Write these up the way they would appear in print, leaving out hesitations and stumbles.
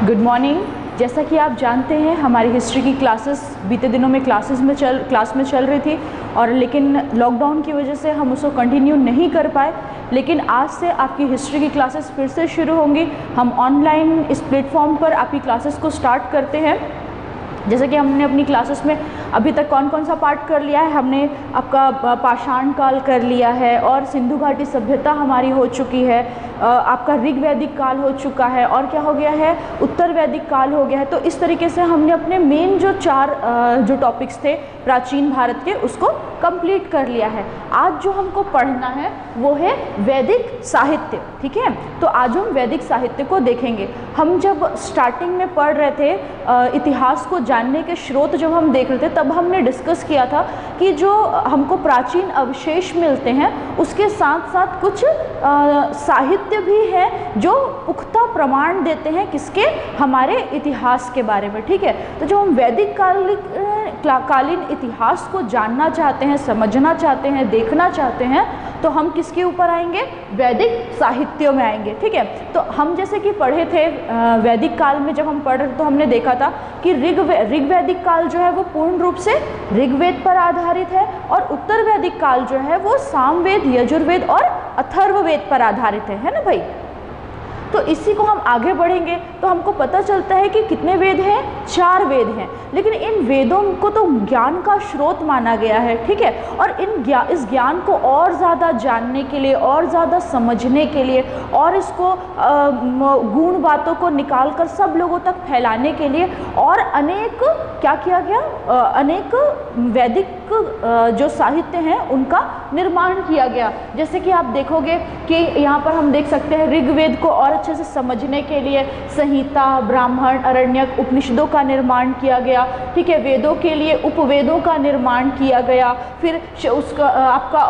Good morning. जैसा कि आप जानते हैं हमारी हिस्ट्री की क्लासेस बीते दिनों में क्लास में चल रही थी और लेकिन लॉकडाउन की वजह से हम उसको कंटिन्यू नहीं कर पाए। लेकिन आज से आपकी हिस्ट्री की क्लासेस फिर से शुरू होंगी। हम ऑनलाइन इस प्लेटफॉर्म पर आपकी क्लासेस को स्टार्ट करते हैं। जैसे कि हमने अपनी क्लासेस में अभी तक कौन कौन सा पार्ट कर लिया है, हमने आपका पाषाण काल कर लिया है और सिंधु घाटी सभ्यता हमारी हो चुकी है, आपका ऋग वैदिक काल हो चुका है और क्या हो गया है, उत्तर वैदिक काल हो गया है। तो इस तरीके से हमने अपने मेन जो चार जो टॉपिक्स थे प्राचीन भारत के उसको कंप्लीट कर लिया है। आज जो हमको पढ़ना है वो है वैदिक साहित्य। ठीक है, तो आज हम वैदिक साहित्य को देखेंगे। हम जब स्टार्टिंग में पढ़ रहे थे इतिहास को जानने के स्रोत जब हम देख रहे थे तब हमने डिस्कस किया था कि जो हमको प्राचीन अवशेष मिलते हैं उसके साथ साथ कुछ साहित्य भी है जो पुख्ता प्रमाण देते हैं किसके, हमारे इतिहास के बारे में। ठीक है, तो जब हम वैदिक कालीन इतिहास को जानना चाहते हैं, समझना चाहते हैं, देखना चाहते हैं तो हम किसके ऊपर आएंगे, वैदिक साहित्यों में आएंगे। ठीक है, तो हम जैसे कि पढ़े थे वैदिक काल में जब हम पढ़ रहे तो हमने देखा था कि ऋग्वैदिक काल जो है वो पूर्ण रूप से ऋग्वेद पर आधारित है और उत्तर वैदिक काल जो है वो सामवेद, यजुर्वेद और अथर्ववेद पर आधारित है ना भाई। तो इसी को हम आगे बढ़ेंगे तो हमको पता चलता है कि कितने वेद हैं, 4 वेद हैं। लेकिन इन वेदों को तो ज्ञान का स्रोत माना गया है। ठीक है, और इस ज्ञान को और ज़्यादा जानने के लिए, और ज़्यादा समझने के लिए और इसको गूढ़ बातों को निकाल कर सब लोगों तक फैलाने के लिए और अनेक क्या किया गया, अनेक वैदिक जो साहित्य हैं उनका निर्माण किया गया। जैसे कि आप देखोगे कि यहाँ पर हम देख सकते हैं ऋग्वेद को और अच्छे से समझने के लिए संहिता, ब्राह्मण, अरण्यक, उपनिषदों का निर्माण किया गया। ठीक है, वेदों के लिए उपवेदों का निर्माण किया गया। फिर उसका आपका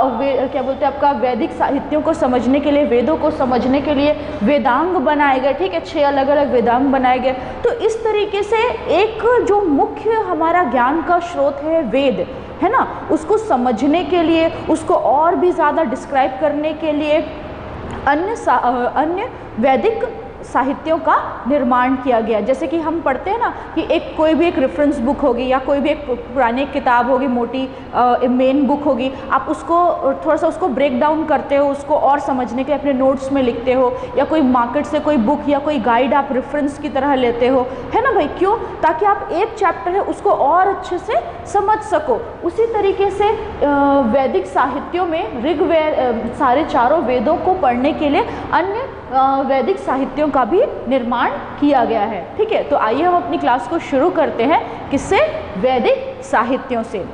क्या बोलते हैं, आपका वैदिक साहित्यों को समझने के लिए, वेदों को समझने के लिए वेदांग बनाए गए। ठीक है, 6 अलग अलग वेदांग बनाए गए। तो इस तरीके से एक जो मुख्य हमारा ज्ञान का स्रोत है वेद, है ना, उसको समझने के लिए, उसको और भी ज़्यादा डिस्क्राइब करने के लिए अन्य वैदिक साहित्यों का निर्माण किया गया। जैसे कि हम पढ़ते हैं ना कि कोई भी एक रेफरेंस बुक होगी या कोई भी एक पुरानी किताब होगी, मोटी मेन बुक होगी, आप उसको थोड़ा सा उसको ब्रेक डाउन करते हो, उसको और समझने के लिए अपने नोट्स में लिखते हो, या कोई मार्केट से कोई बुक या कोई गाइड आप रेफरेंस की तरह लेते हो, है ना भाई। क्यों? ताकि आप एक चैप्टर है उसको और अच्छे से समझ सको। उसी तरीके से वैदिक साहित्यों में ऋग्वेद, सारे 4 वेदों को पढ़ने के लिए अन्य वैदिक साहित्यों का भी निर्माण किया गया है। ठीक है, तो आइए हम अपनी क्लास को शुरू करते हैं। किससे? वैदिक साहित्यों से।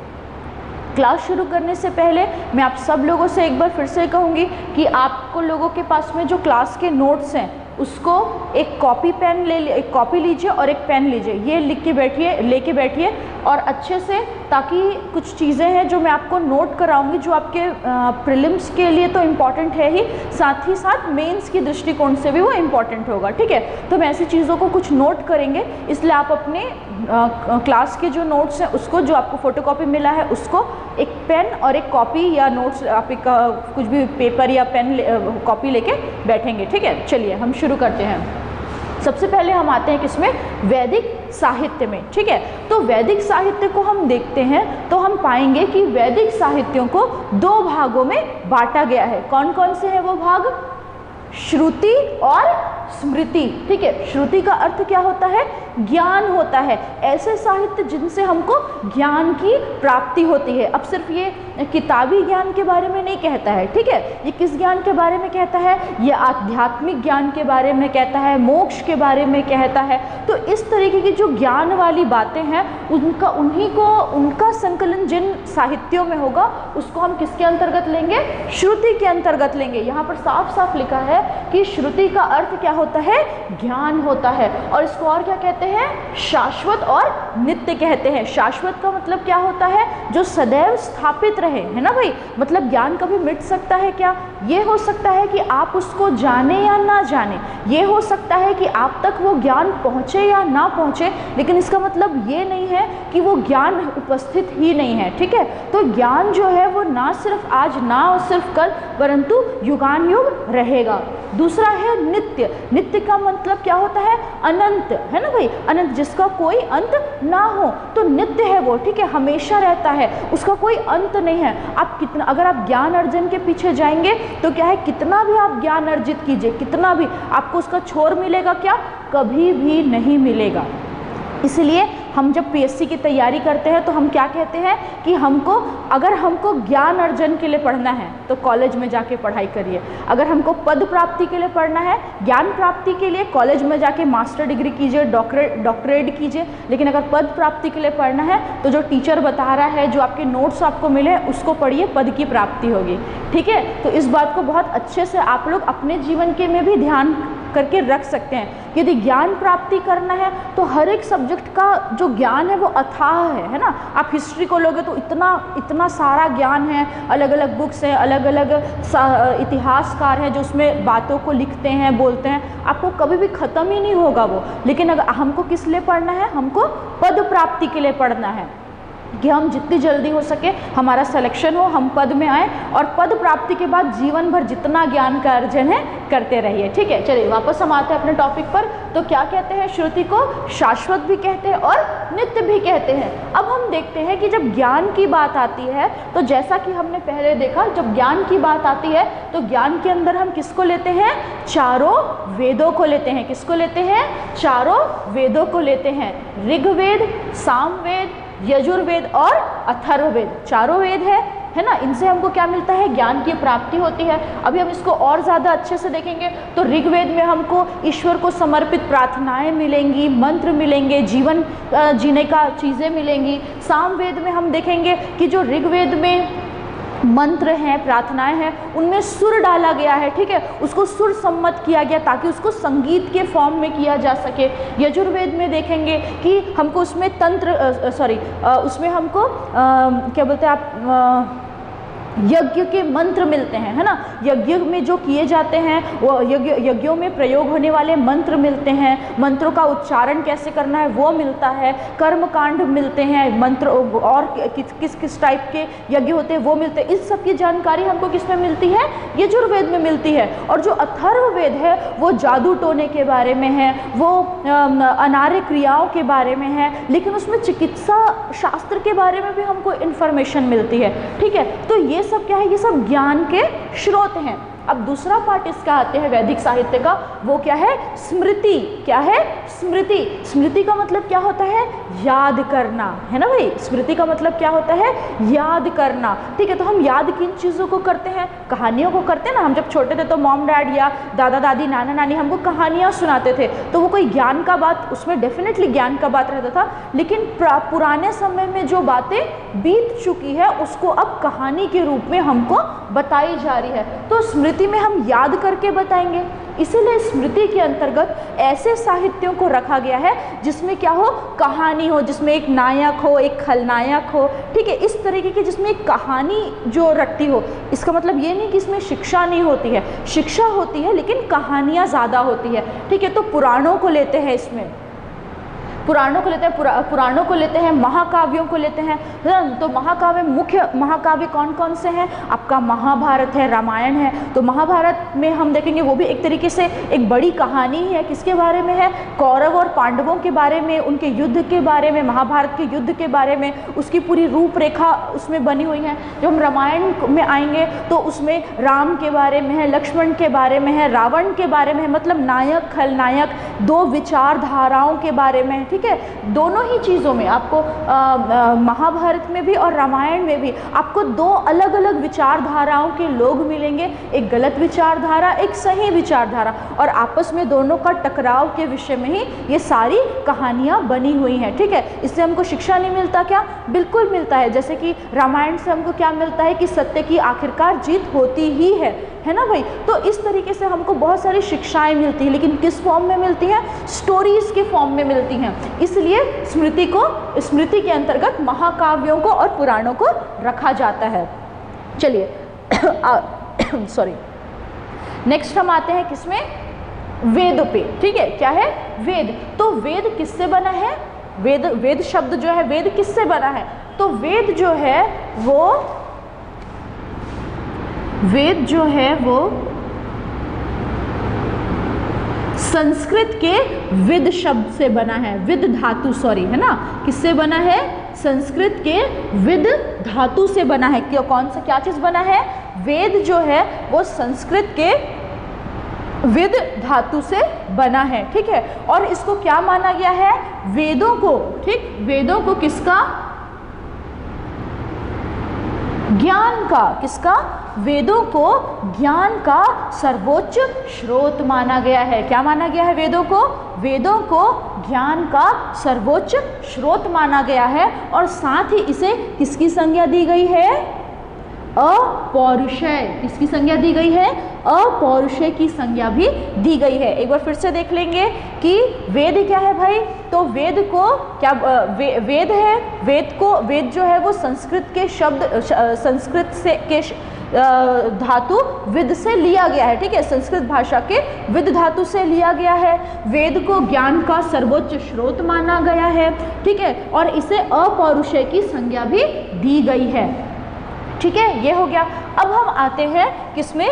क्लास शुरू करने से पहले मैं आप सब लोगों से एक बार फिर से कहूँगी कि आपको लोगों के पास में जो क्लास के नोट्स हैं उसको एक कॉपी लीजिए और एक पेन लीजिए। ये लेके बैठिए और अच्छे से, ताकि कुछ चीज़ें हैं जो मैं आपको नोट कराऊंगी जो आपके प्रीलिम्स के लिए तो इम्पॉर्टेंट है ही, साथ ही साथ मेंस की दृष्टिकोण से भी वो इम्पॉर्टेंट होगा। ठीक है, तो हम ऐसी चीज़ों को कुछ नोट करेंगे, इसलिए आप अपने क्लास के जो नोट्स हैं उसको, जो आपको फोटोकॉपी मिला है उसको एक पेन और एक कॉपी या नोट्स, आप एक कुछ भी पेपर या पेन कॉपी लेके बैठेंगे। ठीक है, चलिए हम शुरू करते हैं। सबसे पहले हम आते हैं किसमें, वैदिक साहित्य में। ठीक है, तो वैदिक साहित्य को हम देखते हैं तो हम पाएंगे कि वैदिक साहित्यों को 2 भागों में बांटा गया है। कौन कौन से हैं वो भाग? श्रुति और स्मृति। ठीक है, श्रुति का अर्थ क्या होता है? ज्ञान होता है। ऐसे साहित्य जिनसे हमको ज्ञान की प्राप्ति होती है। अब सिर्फ ये किताबी ज्ञान के बारे में नहीं कहता है। ठीक है, ये किस ज्ञान के बारे में कहता है? ये आध्यात्मिक ज्ञान के बारे में कहता है, मोक्ष के बारे में कहता है। तो इस तरीके की जो ज्ञान वाली बातें हैं उनका संकलन जिन साहित्यों में होगा उसको हम किसके अंतर्गत लेंगे? श्रुति के अंतर्गत लेंगे। यहाँ पर साफ साफ लिखा है कि श्रुति का अर्थ क्या होता है? ज्ञान होता है। और इसको और क्या कहते हैं? शाश्वत और नित्य कहते हैं। शाश्वत का मतलब क्या होता है? जो सदैव स्थापित रहे, है ना भाई। मतलब ज्ञान कभी मिट सकता है क्या? ये हो सकता है कि आप उसको जाने या ना जाने, ये हो सकता है कि आप तक वो ज्ञान पहुँचे या ना पहुँचे, लेकिन इसका मतलब ये नहीं है कि वो ज्ञान उपस्थित ही नहीं है, ठीक है। तो ज्ञान जो है वो ना सिर्फ आज, ना सिर्फ कल, परंतु युगान युग रहेगा। दूसरा है नित्य। नित्य का मतलब क्या होता है? अनंत, है ना भाई, अनंत, जिसका कोई अंत ना हो, तो नित्य है वो, ठीक है, हमेशा रहता है, उसका कोई अंत नहीं है। आप कितना, अगर आप ज्ञान अर्जन के पीछे जाएंगे तो क्या है, कितना भी आप ज्ञान अर्जित कीजिए, कितना भी, आपको उसका छोर मिलेगा क्या? कभी भी नहीं मिलेगा। इसलिए हम जब पीएससी की तैयारी करते हैं तो हम क्या कहते हैं कि हमको, अगर हमको ज्ञान अर्जन के लिए पढ़ना है तो कॉलेज में जाके पढ़ाई करिए, अगर हमको पद प्राप्ति के लिए पढ़ना है, ज्ञान प्राप्ति के लिए कॉलेज में जाके मास्टर डिग्री कीजिए, डॉक्टरेट कीजिए, लेकिन अगर पद प्राप्ति के लिए पढ़ना है तो जो टीचर बता रहा है, जो आपके नोट्स आपको मिले, उसको पढ़िए, पद की प्राप्ति होगी, ठीक है। तो इस बात को बहुत अच्छे से आप लोग अपने जीवन के में भी ध्यान करके रख सकते हैं। यदि ज्ञान प्राप्ति करना है तो हर एक सब्जेक्ट का जो ज्ञान है वो अथाह है ना। आप हिस्ट्री को लोगे तो इतना सारा ज्ञान है, अलग अलग बुक्स हैं, अलग अलग इतिहासकार हैं जो उसमें बातों को लिखते हैं, बोलते हैं, आपको कभी भी ख़त्म ही नहीं होगा वो। लेकिन अगर हमको किस लिए पढ़ना है? हमको पद प्राप्ति के लिए पढ़ना है, कि हम जितनी जल्दी हो सके हमारा सिलेक्शन हो, हम पद में आए, और पद प्राप्ति के बाद जीवन भर जितना ज्ञान का अर्जन है करते रहिए, ठीक है। चलिए वापस हम आते हैं अपने टॉपिक पर। तो क्या कहते हैं? श्रुति को शाश्वत भी कहते हैं और नित्य भी कहते हैं। अब हम देखते हैं कि जब ज्ञान की बात आती है तो जैसा कि हमने पहले देखा, जब ज्ञान की बात आती है तो ज्ञान के अंदर हम किसको लेते हैं? चारों वेदों को लेते हैं। किसको लेते हैं? चारों वेदों को लेते हैं। ऋग्वेद, सामवेद, यजुर्वेद और अथर्ववेद, चारों वेद है ना। इनसे हमको क्या मिलता है? ज्ञान की प्राप्ति होती है। अभी हम इसको और ज़्यादा अच्छे से देखेंगे तो ऋग्वेद में हमको ईश्वर को समर्पित प्रार्थनाएं मिलेंगी, मंत्र मिलेंगे, जीवन जीने का चीज़ें मिलेंगी। सामवेद में हम देखेंगे कि जो ऋग्वेद में मंत्र हैं, प्रार्थनाएं हैं, उनमें सुर डाला गया है, ठीक है, उसको सुर सम्मत किया गया ताकि उसको संगीत के फॉर्म में किया जा सके। यजुर्वेद में देखेंगे कि हमको उसमें उसमें हमको क्या बोलते हैं आप, यज्ञ के मंत्र मिलते हैं, है ना। यज्ञ में जो किए जाते हैं वो यज्ञों में प्रयोग होने वाले मंत्र मिलते हैं, मंत्रों का उच्चारण कैसे करना है वो मिलता है, कर्म कांड मिलते हैं, मंत्र और किस टाइप के यज्ञ होते हैं वो मिलते हैं। इस सब की जानकारी हमको किस में मिलती है? यजुर्वेद में मिलती है। और जो अथर्ववेद है वो जादू टोने के बारे में है, वो अनार्य क्रियाओं के बारे में है, लेकिन उसमें चिकित्सा शास्त्र के बारे में भी हमको इन्फॉर्मेशन मिलती है, ठीक है। तो ये सब क्या है? ये सब ज्ञान के स्रोत हैं। अब दूसरा पार्ट इसका आते हैं वैदिक साहित्य का, वो क्या है? स्मृति। क्या है? स्मृति। स्मृति का मतलब क्या होता है? याद करना, है ना भाई। स्मृति का मतलब क्या होता है? याद करना, ठीक है। तो हम याद किन चीज़ों को करते हैं? कहानियों को करते हैं ना। हम जब छोटे थे तो मॉम डैड या दादा दादी, नाना नानी हमको कहानियाँ सुनाते थे, तो वो कोई ज्ञान का बात, उसमें डेफिनेटली ज्ञान का बात रहता था, लेकिन पुराने समय में जो बातें बीत चुकी है उसको अब कहानी के रूप में हमको बताई जा रही है। तो स्मृति में हम याद करके बताएंगे, इसीलिए स्मृति के अंतर्गत ऐसे साहित्यों को रखा गया है जिसमें क्या हो? कहानी हो, जिसमें एक नायक हो, एक खलनायक हो, ठीक है, इस तरीके की, जिसमें एक कहानी जो रखती हो। इसका मतलब ये नहीं कि इसमें शिक्षा नहीं होती है, शिक्षा होती है लेकिन कहानियाँ ज़्यादा होती है, ठीक है। तो पुराणों को लेते हैं, इसमें पुराणों को लेते हैं, पुराणों को लेते हैं, महाकाव्यों को लेते हैं। तो महाकाव्य, मुख्य महाकाव्य कौन कौन से हैं? आपका महाभारत है, रामायण है। तो महाभारत में हम देखेंगे वो भी एक तरीके से एक बड़ी कहानी है। किसके बारे में है? कौरव और पांडवों के बारे में, उनके युद्ध के बारे में, महाभारत के युद्ध के बारे में, उसकी पूरी रूपरेखा उसमें बनी हुई है। जब हम रामायण में आएंगे तो उसमें राम के बारे में है, लक्ष्मण के बारे में है, रावण के बारे में है, मतलब नायक खलनायक, दो विचारधाराओं के बारे में, ठीक है। दोनों ही चीज़ों में आपको महाभारत में भी और रामायण में भी आपको दो अलग अलग विचारधाराओं के लोग मिलेंगे, एक गलत विचारधारा, एक सही विचारधारा, और आपस में दोनों का टकराव के विषय में ही ये सारी कहानियाँ बनी हुई हैं, ठीक है। इससे हमको शिक्षा नहीं मिलता क्या? बिल्कुल मिलता है। जैसे कि रामायण से हमको क्या मिलता है कि सत्य की आखिरकार जीत होती ही है है ना भाई। तो इस तरीके से हमको बहुत सारी शिक्षाएं मिलती हैं, लेकिन किस फॉर्म में मिलती हैं? स्टोरीज के फॉर्म में मिलती हैं। इसलिए स्मृति के अंतर्गत महाकाव्यों को और पुराणों को रखा जाता है। चलिए सॉरी, नेक्स्ट हम आते हैं किसमें? वेद पे। ठीक है, क्या है? वेद। तो वेद किससे बना है? वेद शब्द जो है, वेद किससे बना है? तो वेद जो है वो संस्कृत के विद शब्द से बना है, विद धातु, सॉरी, है ना। किससे बना है? संस्कृत के विद धातु से बना है। क्यों? कौन सा, क्या चीज बना है? वेद जो है वो संस्कृत के विद धातु से बना है। ठीक है, और इसको क्या माना गया है? वेदों को, ठीक, वेदों को किसका? ज्ञान का। किसका? वेदों को ज्ञान का सर्वोच्च स्रोत माना गया है। क्या माना गया है? वेदों को ज्ञान का सर्वोच्च स्रोत माना गया है। और साथ ही इसे किसकी संज्ञा दी गई है? अपौरुषेय। किसकी संज्ञा दी गई है? अपौरुषेय की संज्ञा भी दी गई है। एक बार फिर से देख लेंगे कि वेद क्या है भाई। तो वेद को क्या वेद है? वेद जो है वो संस्कृत के शब्द, संस्कृत से के धातु विद से लिया गया है। ठीक है, संस्कृत भाषा के विद धातु से लिया गया है। वेद को ज्ञान का सर्वोच्च स्रोत माना गया है। ठीक है, और इसे अपौरुषेय की संज्ञा भी दी गई है। ठीक है, ये हो गया। अब हम आते हैं किसमें?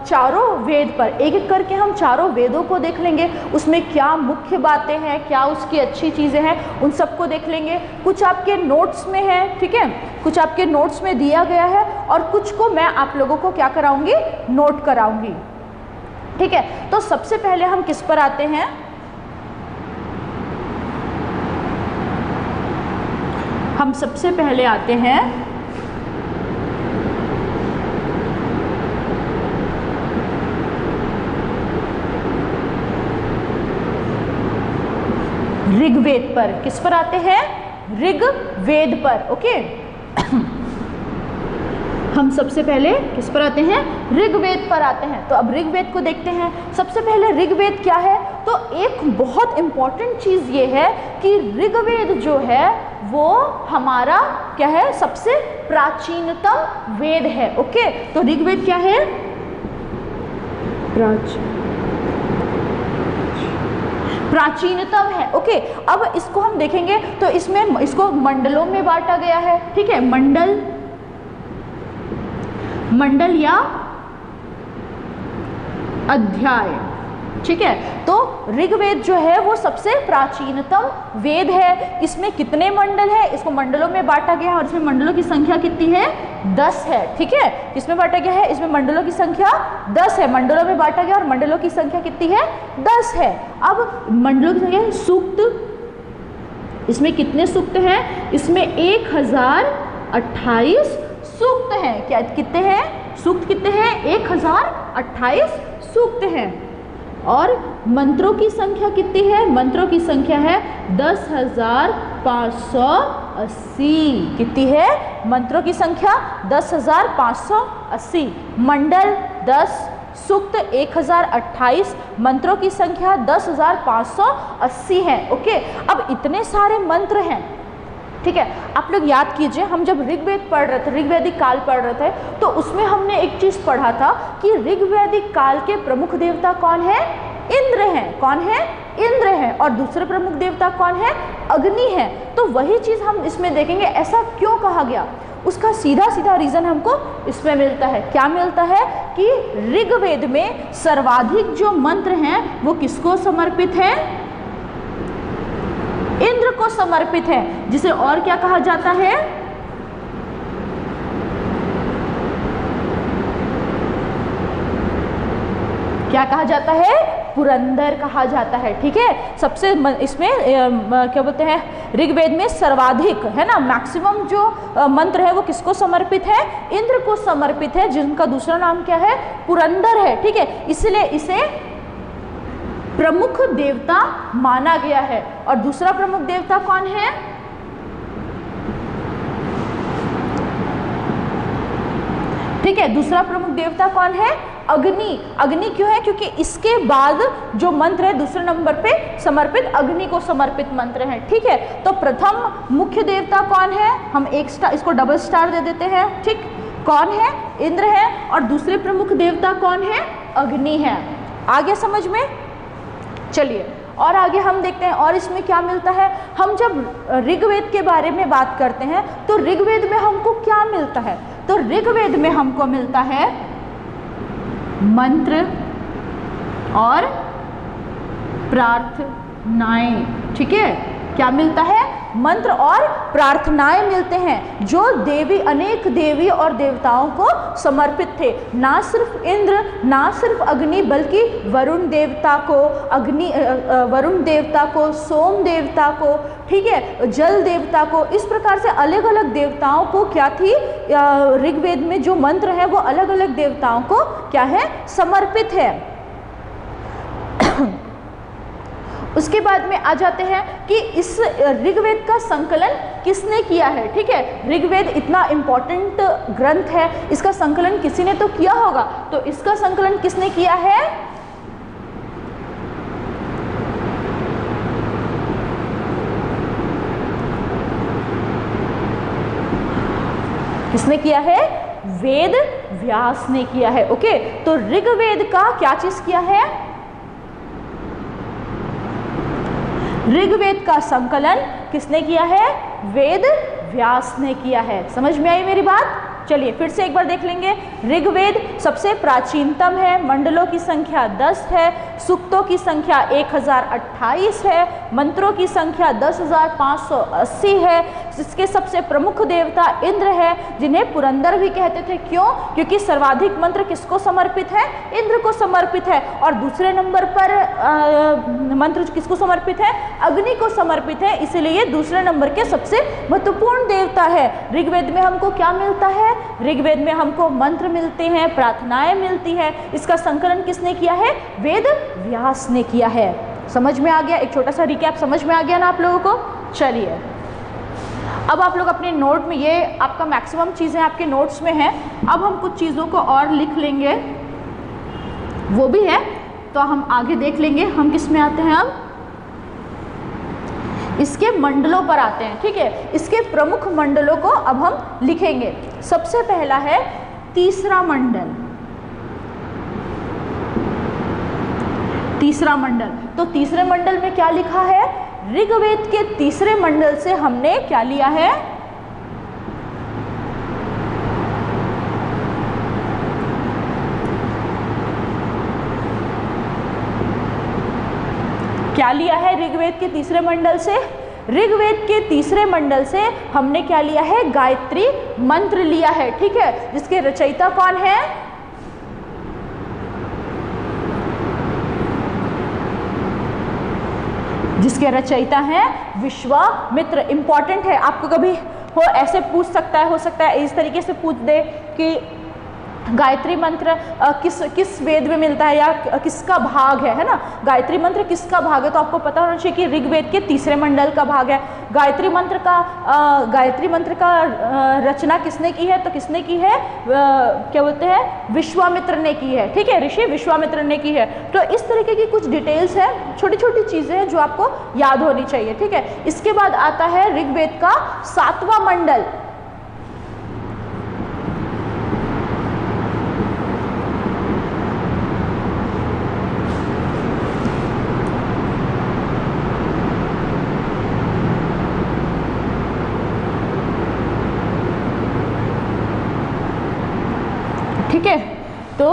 चारों वेद पर। एक एक करके हम चारों वेदों को देख लेंगे, उसमें क्या मुख्य बातें हैं, क्या उसकी अच्छी चीज़ें हैं, उन सबको देख लेंगे। कुछ आपके नोट्स में है, ठीक है, कुछ आपके नोट्स में दिया गया है और कुछ को मैं आप लोगों को क्या कराऊंगी? नोट कराऊंगी। ठीक है, तो सबसे पहले हम किस पर आते हैं? हम सबसे पहले आते हैं ऋग्वेद पर। किस पर आते हैं? ऋग्वेद पर। ओके हम सबसे पहले किस पर आते हैं? ऋग्वेद पर आते हैं। तो अब ऋग्वेद को देखते हैं। सबसे पहले ऋग्वेद क्या है? तो एक बहुत इंपॉर्टेंट चीज ये है कि ऋग्वेद जो है वो हमारा क्या है? सबसे प्राचीनतम वेद है। ओके, तो ऋग्वेद क्या है? प्राचीनतम है। ओके, अब इसको हम देखेंगे तो इसमें इसको मंडलों में बांटा गया है। ठीक है, मंडल या अध्याय। ठीक है, तो ऋग्वेद जो है वो सबसे प्राचीनतम वेद है। इसमें कितने मंडल है? इसको मंडलों में बांटा गया है और इसमें मंडलों की संख्या कितनी है? 10 है। ठीक है, किसमें बांटा गया है? इसमें मंडलों की संख्या 10 है। मंडलों में बांटा गया और मंडलों की संख्या कितनी है? 10 है। अब मंडलों की संख्या, सूक्त, इसमें कितने सूक्त हैं? इसमें 1028 सूक्त हैं। क्या कितने हैं? सूक्त कितने हैं? 1028 सूक्त हैं। और मंत्रों की संख्या कितनी है? मंत्रों की संख्या है 10,580। कितनी है? मंत्रों की संख्या 10,580। मंडल 10, सूक्त 1028, मंत्रों की संख्या 10,580 है। ओके, अब इतने सारे मंत्र हैं। ठीक है, आप लोग याद कीजिए, हम जब ऋग्वेद पढ़ रहे थे, ऋग्वैदिक काल पढ़ रहे थे, तो उसमें हमने एक चीज पढ़ा था कि ऋग्वैदिक काल के प्रमुख देवता कौन है? इंद्र हैं। कौन है? इंद्र हैं। और दूसरे प्रमुख देवता कौन है? अग्नि है। तो वही चीज हम इसमें देखेंगे, ऐसा क्यों कहा गया? उसका सीधा सीधा रीजन हमको इसमें मिलता है। क्या मिलता है? कि ऋग्वेद में सर्वाधिक जो मंत्र हैं वो किसको समर्पित है? इंद्र को समर्पित है, जिसे और क्या कहा जाता है? क्या कहा जाता है? पुरंदर कहा जाता है। ठीक है, सबसे इसमें क्या बोलते हैं? ऋग्वेद में सर्वाधिक है ना, मैक्सिमम जो मंत्र है वो किसको समर्पित है? इंद्र को समर्पित है, जिनका दूसरा नाम क्या है? पुरंदर है। ठीक है, इसलिए इसे प्रमुख देवता माना गया है। और दूसरा प्रमुख देवता कौन है? ठीक है। दूसरा प्रमुख देवता कौन है? अग्नि। अग्नि क्यों है? क्योंकि इसके बाद जो मंत्र है दूसरे नंबर पे समर्पित अग्नि को समर्पित मंत्र है। ठीक है, तो प्रथम मुख्य देवता कौन है? हम एक स्टार, इसको डबल स्टार दे देते हैं। ठीक, कौन है? इंद्र है। और दूसरे प्रमुख देवता कौन है? अग्नि है। आगे समझ में? चलिए और आगे हम देखते हैं और इसमें क्या मिलता है। हम जब ऋग्वेद के बारे में बात करते हैं तो ऋग्वेद में हमको क्या मिलता है? तो ऋग्वेद में हमको मिलता है मंत्र और प्रार्थनाएं। ठीक है, क्या मिलता है? मंत्र और प्रार्थनाएं मिलते हैं जो देवी, अनेक देवी और देवताओं को समर्पित थे। ना सिर्फ इंद्र, ना सिर्फ अग्नि, बल्कि वरुण देवता को, वरुण देवता को, सोम देवता को, ठीक है, जल देवता को, इस प्रकार से अलग अलग देवताओं को क्या थी, ऋग्वेद में जो मंत्र है वो अलग अलग देवताओं को क्या है? समर्पित है। उसके बाद में आ जाते हैं कि इस ऋग्वेद का संकलन किसने किया है। ठीक है, ऋग्वेद इतना इम्पोर्टेंट ग्रंथ है, इसका संकलन किसी ने तो किया होगा, तो इसका संकलन किसने किया है? किसने किया है? वेद व्यास ने किया है। ओके, तो ऋग्वेद का क्या चीज किया है? ऋग्वेद का संकलन किसने किया है? वेद व्यास ने किया है। समझ में आई मेरी बात? चलिए फिर से एक बार देख लेंगे। ऋग्वेद सबसे प्राचीनतम है, मंडलों की संख्या 10 है, सूक्तों की संख्या 1028 है, मंत्रों की संख्या 10,580 है, जिसके सबसे प्रमुख देवता इंद्र है, जिन्हें पुरंदर भी कहते थे। क्यों? क्योंकि सर्वाधिक मंत्र किसको समर्पित है? इंद्र को समर्पित है। और दूसरे नंबर पर मंत्र किसको समर्पित है? अग्नि को समर्पित है, इसीलिए दूसरे नंबर के सबसे महत्वपूर्ण देवता है। ऋग्वेद में हमको क्या मिलता है? ऋग्वेद में हमको मंत्र मिलते हैं, प्रार्थनाएं मिलती है। इसका संकलन किसने किया है? वेद व्यास ने किया है। समझ में आ गया? एक छोटा सा रिकैप समझ में आ गया ना आप लोगों को? चलिए अब आप लोग अपने नोट में, ये आपका मैक्सिमम चीज़ें आपके नोट्स में हैं, अब हम कुछ चीज़ों को और लिख लेंगे, वो भी है तो हम आगे देख लेंगे। हम किस में आते हैं? अब इसके मंडलों पर आते हैं। ठीक है, इसके प्रमुख मंडलों को अब हम लिखेंगे। सबसे पहला है तीसरा मंडल। तीसरा मंडल, तो तीसरे मंडल में क्या लिखा है? ऋग्वेद के तीसरे मंडल से हमने क्या लिया है? क्या लिया है ऋग्वेद के तीसरे मंडल से? ऋग्वेद के तीसरे मंडल से हमने क्या लिया है? गायत्री मंत्र लिया है। ठीक है, जिसके रचयिता कौन है? जिसके रचयिता हैं विश्वामित्र। इंपॉर्टेंट है, आपको कभी हो ऐसे पूछ सकता है, हो सकता है इस तरीके से पूछ दे कि गायत्री मंत्र किस वेद में मिलता है या किसका भाग है ना? गायत्री मंत्र किसका भाग है? तो आपको पता होना चाहिए कि ऋग्वेद के तीसरे मंडल का भाग है। गायत्री मंत्र का रचना किसने की है? तो किसने की है? क्या बोलते हैं? विश्वामित्र ने की है। ठीक है, ऋषि विश्वामित्र ने की है। तो इस तरीके की कुछ डिटेल्स है, छोटी छोटी चीजें हैं जो आपको याद होनी चाहिए। ठीक है, इसके बाद आता है ऋग्वेद का 7वां मंडल। ठीक है, तो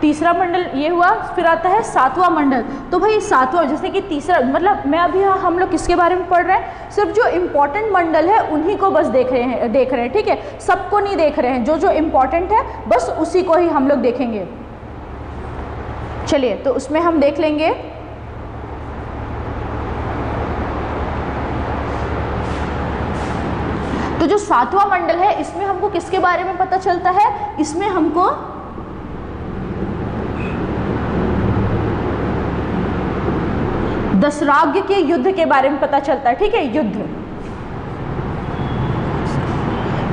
तीसरा मंडल ये हुआ। फिर आता है 7वां मंडल। तो भाई 7वां, जैसे कि तीसरा मतलब मैं अभी हम लोग किसके बारे में पढ़ रहे हैं? सिर्फ जो इम्पोर्टेंट मंडल है उन्हीं को बस देख रहे हैं। ठीक है, सबको नहीं देख रहे हैं, जो जो इम्पोर्टेंट है बस उसी को ही हम लोग देखेंगे। चलिए तो उसमें हम देख लेंगे। तो जो 7वां मंडल है इसमें हमको किसके बारे में पता चलता है? इसमें हमको दशराग्य के युद्ध के बारे में पता चलता है। ठीक है, युद्ध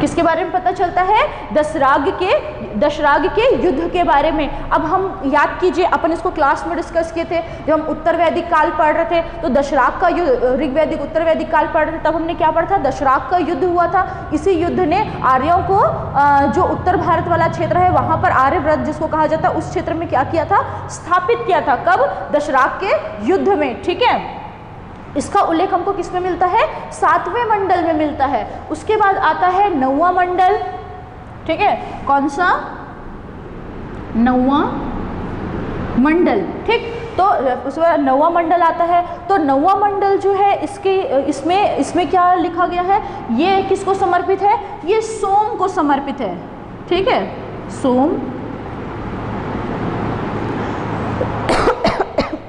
किसके बारे में पता चलता है? दशराग्य के दशराग के युद्ध के बारे में। अब हम याद कीजिए, अपन इसको क्लास में डिस्कस किए थे जब हम उत्तर वैदिक काल पढ़ रहे थे, तो दशराग का युद्ध, ऋग वैदिक उत्तर वैदिक काल पढ़ रहे थे, तब हमने क्या पढ़ा था, दशराग का युद्ध हुआ था। इसी युद्ध ने आर्यों को जो उत्तर भारत वाला क्षेत्र है वहां पर आर्यव्रत जिसको कहा जाता है, उस क्षेत्र में क्या किया था, स्थापित किया था। कब, दशराग के युद्ध में। ठीक है, इसका उल्लेख हमको किस में मिलता है, 7वें मंडल में मिलता है। उसके बाद आता है 9वां मंडल। ठीक है, कौन सा, 9वां मंडल। ठीक, तो उसके बाद 9वां मंडल आता है। तो 9वां मंडल जो है इसमें क्या लिखा गया है, ये किसको समर्पित है, ये सोम को समर्पित है। ठीक है, सोम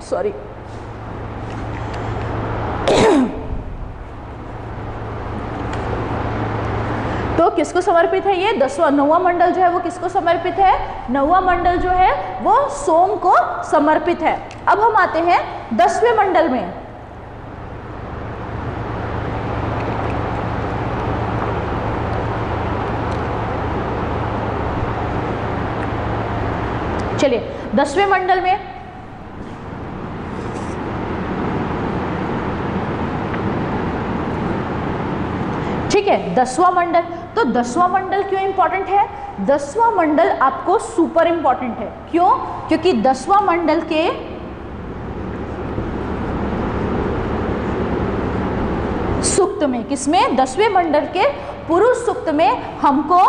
सॉरी तो किसको समर्पित है, ये 9वां मंडल जो है वो किसको समर्पित है, 9वां मंडल जो है वो सोम को समर्पित है। अब हम आते हैं 10वें मंडल में। चलिए 10वें मंडल में ठीक है, 10वां मंडल। तो 10वां मंडल क्यों इंपॉर्टेंट है, 10वां मंडल आपको सुपर इंपॉर्टेंट है। क्यों, क्योंकि 10वां मंडल के सूक्त में, किसमें, 10वें मंडल के पुरुष सूक्त में हमको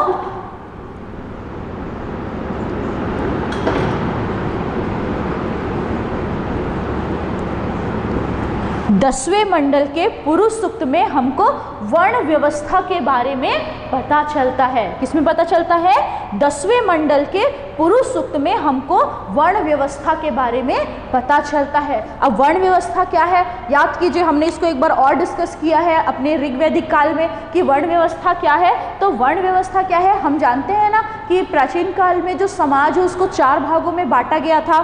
दसवें मंडल के पुरुष सूक्त में हमको वर्ण व्यवस्था के बारे में पता चलता है। किसमें पता चलता है, 10वें मंडल के पुरुष सूक्त में हमको वर्ण व्यवस्था के बारे में पता चलता है। अब वर्ण व्यवस्था क्या है, याद कीजिए, हमने इसको एक बार और डिस्कस किया है अपने ऋग्वैदिक काल में कि वर्ण व्यवस्था क्या है। तो वर्ण व्यवस्था क्या है, हम जानते हैं ना कि प्राचीन काल में जो समाज है उसको 4 भागों में बांटा गया था,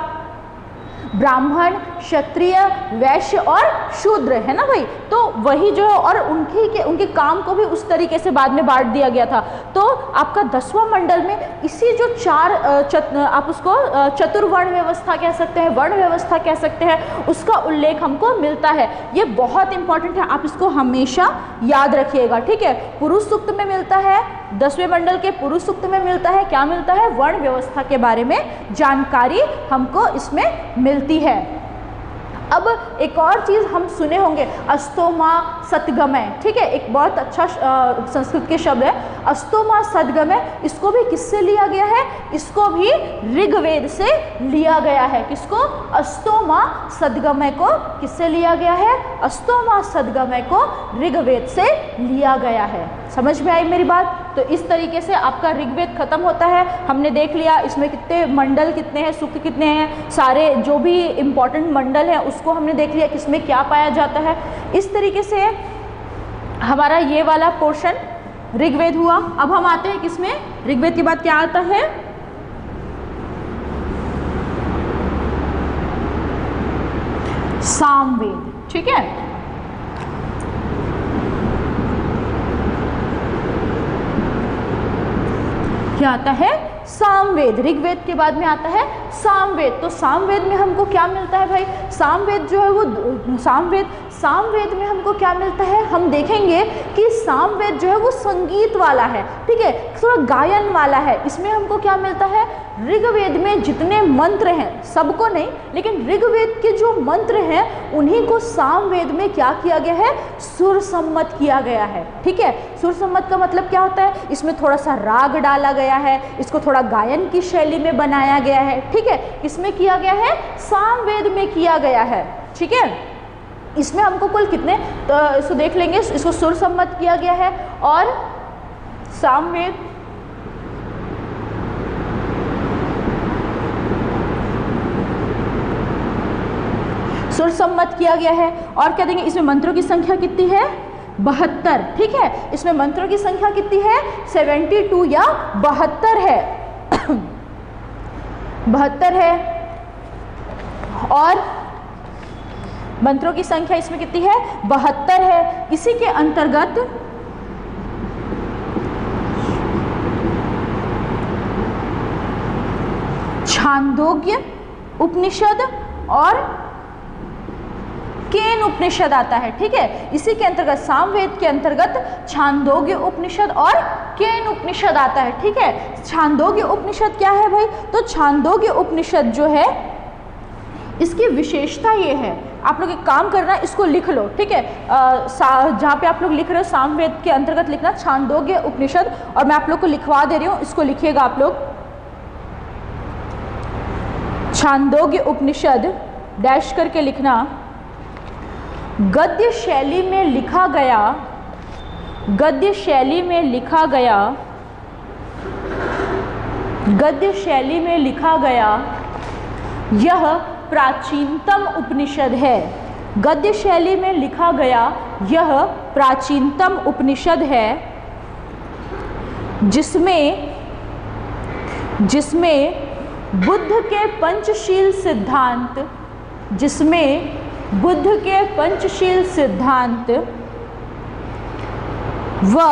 ब्राह्मण, क्षत्रिय, वैश्य और शूद्र, है ना भाई। तो वही जो है, और उनके काम को भी उस तरीके से बाद में बांट दिया गया था। तो आपका 10वां मंडल में इसी जो 4 आप उसको चतुर्वर्ण व्यवस्था कह सकते हैं, वर्ण व्यवस्था कह सकते हैं, उसका उल्लेख हमको मिलता है। ये बहुत इंपॉर्टेंट है, आप इसको हमेशा याद रखिएगा। ठीक है, पुरुष सूक्त में मिलता है, 10वें मंडल के पुरुष सूक्त में मिलता है, क्या मिलता है, वर्ण व्यवस्था के बारे में जानकारी हमको इसमें मिलती है। अब एक और चीज़ हम सुने होंगे, अस्तोमा सतगमय। ठीक है, एक बहुत अच्छा संस्कृत के शब्द है अस्तोमा सतगमय। इसको भी किससे लिया गया है, इसको भी ऋग्वेद से लिया गया है। किसको, अस्तोमा सतगमय को किससे लिया गया है, अस्तोमा सतगमय को ऋग्वेद से लिया गया है। समझ में आई मेरी बात। तो इस तरीके से आपका ऋग्वेद खत्म होता है। हमने देख लिया इसमें कितने मंडल कितने हैं, सूक्त कितने हैं, सारे जो भी इम्पोर्टेंट मंडल हैं उसको हमने देख लिया, किसमें क्या पाया जाता है। इस तरीके से हमारा ये वाला पोर्शन ऋग्वेद हुआ। अब हम आते हैं किसमें, ऋग्वेद के बाद क्या आता है, सामवेद। ठीक है, क्या आता है, सामवेद। ऋग्वेद के बाद में आता है सामवेद। तो सामवेद में हमको क्या मिलता है भाई, सामवेद जो है वो सामवेद में हमको क्या मिलता है, हम देखेंगे कि सामवेद जो है वो संगीत वाला है। ठीक है, थोड़ा गायन वाला है। इसमें हमको क्या मिलता है, ऋग्वेद में जितने मंत्र हैं, सबको नहीं लेकिन ऋग्वेद के जो मंत्र हैं उन्हीं को सामवेद में क्या किया गया है, सुर सम्मत किया गया है। ठीक है, सुर सम्मत का मतलब क्या होता है, इसमें थोड़ा सा राग डाला गया है, इसको थोड़ा गायन की शैली में बनाया गया है। ठीक है, किसमें किया गया है, सामवेद में किया गया है। ठीक है, इसमें हमको कुल कितने, तो इसको देख लेंगे, इसको सुर सम्मत किया गया है और सामवेद सुर सम्मत किया गया है। और क्या देंगे, इसमें मंत्रों की संख्या कितनी है, 72। ठीक है, इसमें मंत्रों की संख्या कितनी है, 72 या 72 है 72 है। और मंत्रों की संख्या इसमें कितनी है, 72 है। इसी के अंतर्गत छांदोग्य उपनिषद और केन उपनिषद आता है। ठीक है, इसी के अंतर्गत सामवेद के अंतर्गत छांदोग्य उपनिषद और केन उपनिषद आता है। ठीक है, छांदोग्य उपनिषद क्या है भाई? तो छांदोग्य उपनिषद जो है इसकी विशेषता ये है, आप लोग एक काम करना, इसको लिख लो। ठीक है, जहाँ पे आप लोग लिख रहे हो सामवेद के अंतर्गत लिखना छांदोग्य उपनिषद, और मैं आप लोग को लिखवा दे रही हूँ, इसको लिखिएगा आप लोग। छांदोग्य उपनिषद डैश करके लिखना। गद्य शैली में लिखा गया, गद्य शैली में लिखा गया, गद्य शैली में लिखा गया यह प्राचीनतम उपनिषद है। गद्य शैली में लिखा गया यह प्राचीनतम उपनिषद है, जिसमें बुद्ध के पंचशील सिद्धांत, जिसमें बुद्ध के पंचशील सिद्धांत व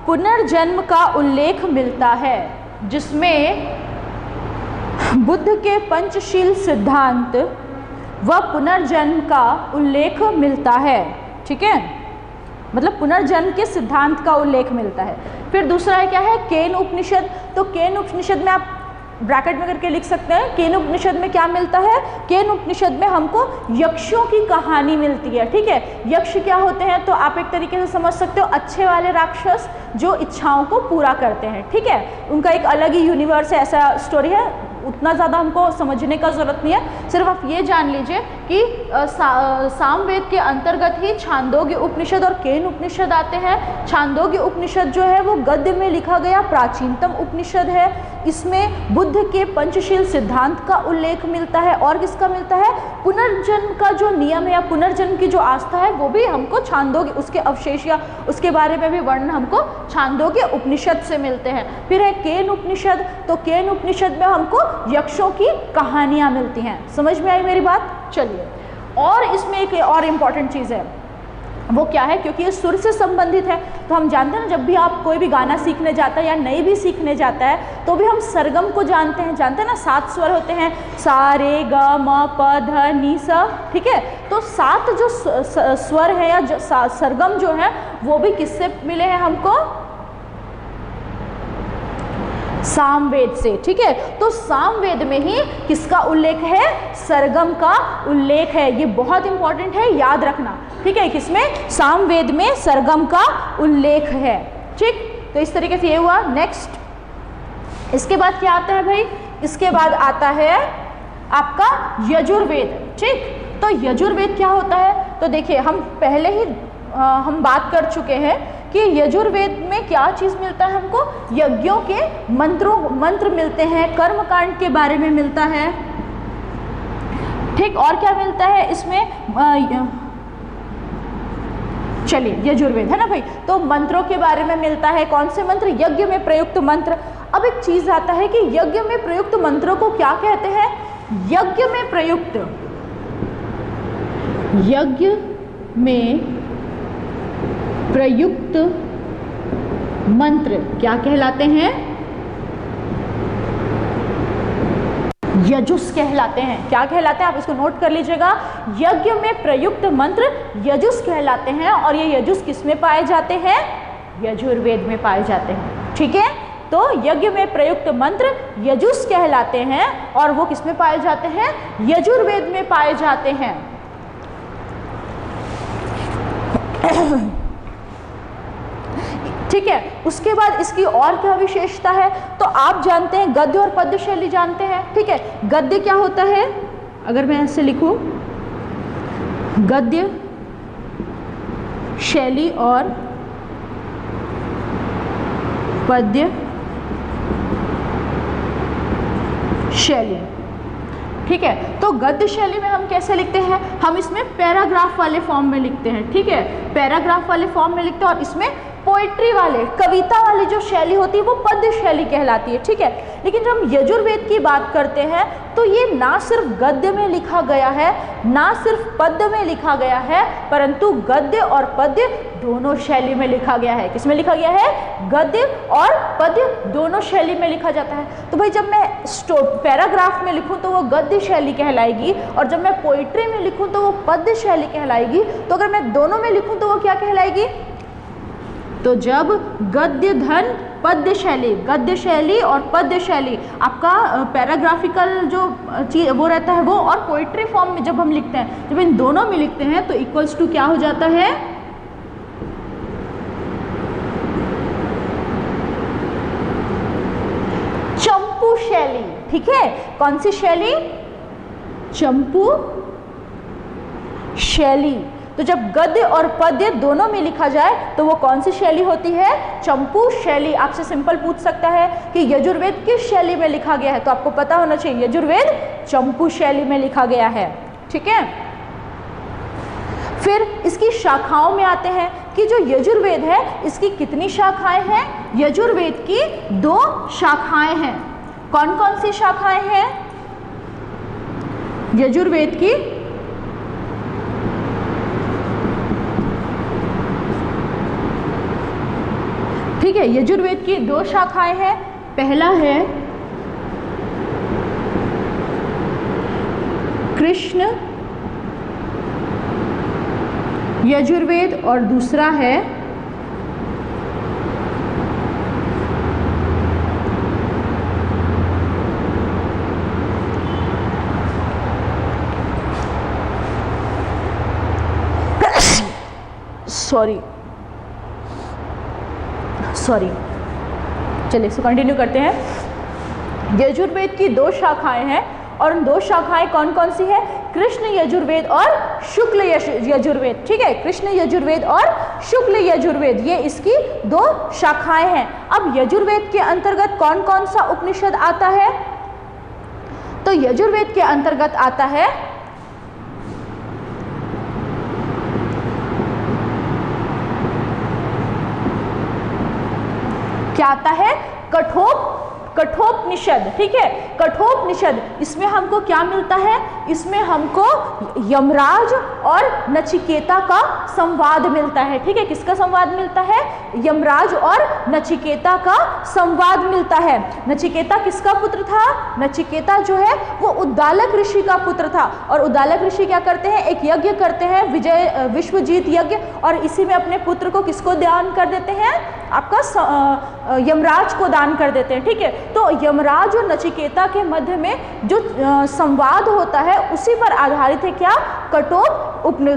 पुनर्जन्म का उल्लेख मिलता है, जिसमें बुद्ध के पंचशील सिद्धांत व पुनर्जन्म का उल्लेख मिलता है। ठीक है, मतलब पुनर्जन्म के सिद्धांत का उल्लेख मिलता है। फिर दूसरा है क्या है? केन उपनिषद। तो केन उपनिषद में आप ब्रैकेट में करके लिख सकते हैं, केन उपनिषद में क्या मिलता है? केन उपनिषद में हमको यक्षों की कहानी मिलती है। ठीक है, यक्ष क्या होते हैं? तो आप एक तरीके से समझ सकते हो अच्छे वाले राक्षस जो इच्छाओं को पूरा करते हैं। ठीक है, उनका एक अलग ही यूनिवर्स है, ऐसा स्टोरी है, उतना ज़्यादा हमको समझने का ज़रूरत नहीं है। सिर्फ आप ये जान लीजिए कि सामवेद के अंतर्गत ही छांदोग्य उपनिषद और केन उपनिषद आते हैं। छांदोग्य उपनिषद जो है वो गद्य में लिखा गया प्राचीनतम उपनिषद है। इसमें बुद्ध के पंचशील सिद्धांत का उल्लेख मिलता है, और किसका मिलता है? पुनर्जन्म का जो नियम है या पुनर्जन्म की जो आस्था है वो भी हमको छांदोग्य, उसके अवशेष या उसके बारे में भी वर्णन हमको छांदोग्य उपनिषद से मिलते हैं। फिर है केन उपनिषद। तो केन उपनिषद में हमको यक्षों की कहानियां मिलती हैं। समझ में आई मेरी बात? चलिए, और इसमें एक और इम्पॉर्टेंट चीज़ है, वो क्या है? क्योंकि ये सुर से संबंधित है, तो हम जानते हैं ना, जब भी आप कोई भी गाना सीखने जाता है या नई भी सीखने जाता है तो भी हम सरगम को जानते हैं ना, 7 स्वर होते हैं, सा रे ग म प ध नि सा। ठीक है, तो 7 जो स्वर है या जो सरगम जो है वो भी किससे मिले हैं हमको? सामवेद से। ठीक है, तो सामवेद में ही किसका उल्लेख है? सरगम का उल्लेख है। ये बहुत इंपॉर्टेंट है, याद रखना। ठीक है, किसमें? सामवेद में सरगम का उल्लेख है। ठीक, तो इस तरीके से ये हुआ। नेक्स्ट, इसके बाद क्या आता है भाई? इसके बाद आता है आपका यजुर्वेद। ठीक, तो यजुर्वेद क्या होता है? तो देखिए, हम पहले ही हम बात कर चुके हैं कि यजुर्वेद में क्या चीज़ मिलता है हमको? यज्ञों के मंत्र मिलते हैं, कर्मकांड के बारे में मिलता है। ठीक, और क्या मिलता है इसमें? चलिए, यजुर्वेद है ना भाई, तो मंत्रों के बारे में मिलता है। कौन से मंत्र? यज्ञ में प्रयुक्त मंत्र। अब एक चीज आता है कि यज्ञ में प्रयुक्त मंत्रों को क्या कहते हैं? यज्ञ में प्रयुक्त मंत्र क्या कहलाते हैं? यजुस कहलाते हैं। क्या कहलाते हैं? आप इसको नोट कर लीजिएगा। यज्ञ में प्रयुक्त मंत्र यजुस कहलाते हैं, और ये यजुस किस में पाए जाते हैं? यजुर्वेद में पाए जाते हैं। ठीक है, तो यज्ञ में प्रयुक्त मंत्र यजुस कहलाते हैं, और वो किस में पाए जाते हैं? यजुर्वेद में पाए जाते हैं। ठीक है, उसके बाद इसकी और क्या विशेषता है? तो आप जानते हैं गद्य और पद्य शैली जानते हैं। ठीक है, गद्य क्या होता है? अगर मैं ऐसे लिखूं, गद्य शैली और पद्य शैली। ठीक है, तो गद्य शैली में हम कैसे लिखते हैं? हम इसमें पैराग्राफ वाले फॉर्म में लिखते हैं। ठीक है, पैराग्राफ वाले फॉर्म में लिखते हैं, और इसमें पोइट्री वाले, कविता वाली जो शैली होती है वो पद्य शैली कहलाती है, ठीक है। लेकिन जब हम यजुर्वेद की बात करते हैं तो ये ना सिर्फ गद्य में लिखा गया है, ना सिर्फ पद्य में लिखा गया है, परंतु गद्य और पद्य दोनों शैली में लिखा गया है। किसमें लिखा गया है? गद्य और पद्य दोनों शैली में लिखा जाता है। तो भाई जब मैं पैराग्राफ में लिखूं तो वो गद्य शैली कहलाएगी, और जब मैं पोइट्री में लिखूं तो वो पद्य शैली कहलाएगी। तो अगर मैं दोनों में लिखूं तो वो क्या कहलाएगी? तो जब गद्य धन पद्य शैली, गद्य शैली और पद्य शैली आपका पैराग्राफिकल जो चीज वो रहता है वो, और पोइट्री फॉर्म में जब हम लिखते हैं, जब इन दोनों में लिखते हैं तो इक्वल्स टू क्या हो जाता है? चंपू शैली, ठीक है। कौन सी शैली? चंपू शैली। तो जब गद्य और पद्य दोनों में लिखा जाए तो वो कौन सी शैली होती है? चंपू शैली। आपसे सिंपल पूछ सकता है कि यजुर्वेद किस शैली में लिखा गया है, तो आपको पता होना चाहिए यजुर्वेद चंपू शैली में लिखा गया है, ठीक है। फिर इसकी शाखाओं में आते हैं कि जो यजुर्वेद है इसकी कितनी शाखाएं हैं? यजुर्वेद की 2 शाखाएं हैं। कौन कौन सी शाखाएं हैं यजुर्वेद की? ठीक है, यजुर्वेद की 2 शाखाएं हैं। पहला है कृष्ण यजुर्वेद और दूसरा है सॉरी चलिए इसको कंटिन्यू करते हैं। यजुर्वेद की 2 शाखाएं हैं, और उन 2 शाखाएं कौन कौन सी है? कृष्ण यजुर्वेद और शुक्ल यजुर्वेद, ठीक है। कृष्ण यजुर्वेद और शुक्ल यजुर्वेद, ये इसकी 2 शाखाएं हैं। अब यजुर्वेद के अंतर्गत कौन कौन सा उपनिषद आता है? तो यजुर्वेद के अंतर्गत आता है क्या आता है? कठोपनिषद, ठीक है। कठोपनिषद, इसमें हमको क्या मिलता है? इसमें हमको यमराज और नचिकेता का संवाद मिलता है, ठीक है। किसका संवाद मिलता है? यमराज और नचिकेता का संवाद मिलता है। नचिकेता किसका पुत्र था? नचिकेता जो है वो उद्दालक ऋषि का पुत्र था, और उद्दालक ऋषि क्या करते हैं? एक यज्ञ करते हैं, विश्वजीत यज्ञ, और इसी में अपने पुत्र को किसको दान कर देते हैं? आपका यमराज को दान कर देते हैं, ठीक है। तो यमराज और नचिकेता के मध्य में जो संवाद होता है उसी पर आधारित है क्या?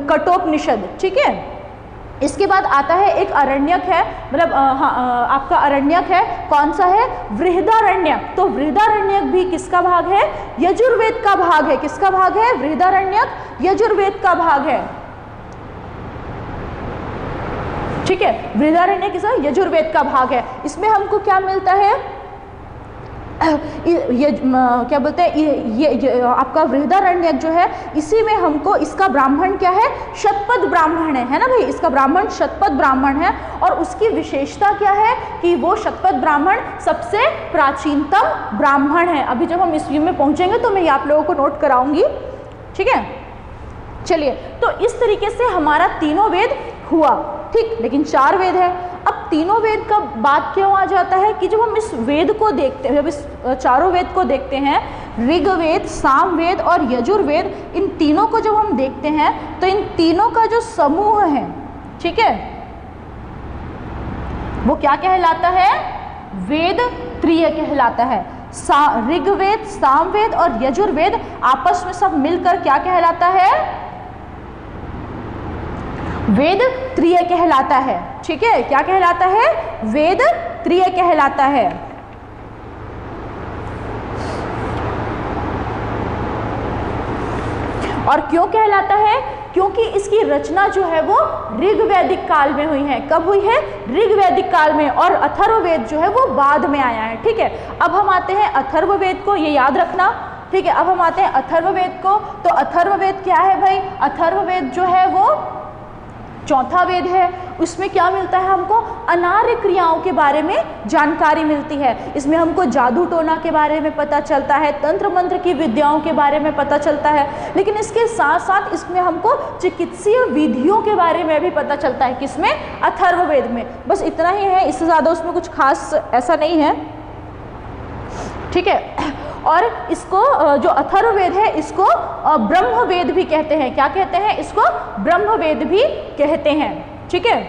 कठोपनिषद, ठीक है। इसके बाद आता है एक अरण्यक है, मतलब आपका अरण्यक है, कौन सा है? बृहदारण्यक। तो बृहदारण्यक भी किसका भाग है? यजुर्वेद का भाग है। किसका भाग है? बृहदारण्यक यजुर्वेद का भाग है, ठीक है। बृहदारण्यक किसका? यजुर्वेद का भाग है। इसमें हमको क्या मिलता है? ये क्या बोलते हैं, ये आपका बृहदारण्यक जो है, इसी में हमको इसका ब्राह्मण क्या है? शतपथ ब्राह्मण है ना भाई। इसका ब्राह्मण शतपथ ब्राह्मण है, और उसकी विशेषता क्या है कि वो शतपथ ब्राह्मण सबसे प्राचीनतम ब्राह्मण है। अभी जब हम इस व्यू में पहुंचेंगे तो मैं ये आप लोगों को नोट कराऊंगी, ठीक है। चलिए, तो इस तरीके से हमारा 3 वेद हुआ, ठीक। लेकिन 4 वेद है। अब तीनों वेद का बात क्यों आ जाता है कि जब हम इस वेद को देखते हैं, जब इस चारों वेद को देखते हैं, ऋग्वेद, सामवेद और यजुर्वेद, इन तीनों को जब हम देखते हैं तो इन तीनों का जो समूह है, ठीक है, वो क्या कहलाता है? वेद त्रय कहलाता है। ऋग्वेद, सामवेद और यजुर्वेद आपस में सब मिलकर क्या कहलाता है? वेद त्रय कहलाता है, ठीक है। क्या कहलाता है? वेद त्रय कहलाता है। और क्यों कहलाता है? क्योंकि इसकी रचना जो है वो ऋग्वैदिक काल में हुई है। कब हुई है? ऋग्वैदिक काल में। और अथर्ववेद जो है वो बाद में आया है, ठीक है। अब हम आते हैं अथर्ववेद को, ये याद रखना, ठीक है। अब हम आते हैं अथर्ववेद को। तो अथर्ववेद क्या है भाई? अथर्ववेद जो है वो चौथा वेद है, उसमें क्या मिलता है हमको, अनार्य क्रियाओं के बारे में जानकारी मिलती है। इसमें हमको जादू टोना के बारे में पता चलता है, तंत्र मंत्र की विद्याओं के बारे में पता चलता है, लेकिन इसके साथ साथ इसमें हमको चिकित्सीय विधियों के बारे में भी पता चलता है। किसमें, अथर्ववेद में। बस इतना ही है, इससे ज़्यादा उसमें कुछ खास ऐसा नहीं है, ठीक है। और इसको जो अथर्ववेद है इसको ब्रह्मवेद भी कहते हैं। क्या कहते हैं, इसको ब्रह्मवेद भी कहते हैं, ठीक है।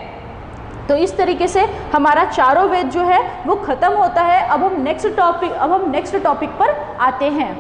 तो इस तरीके से हमारा चारों वेद जो है वो खत्म होता है। अब हम नेक्स्ट टॉपिक पर आते हैं।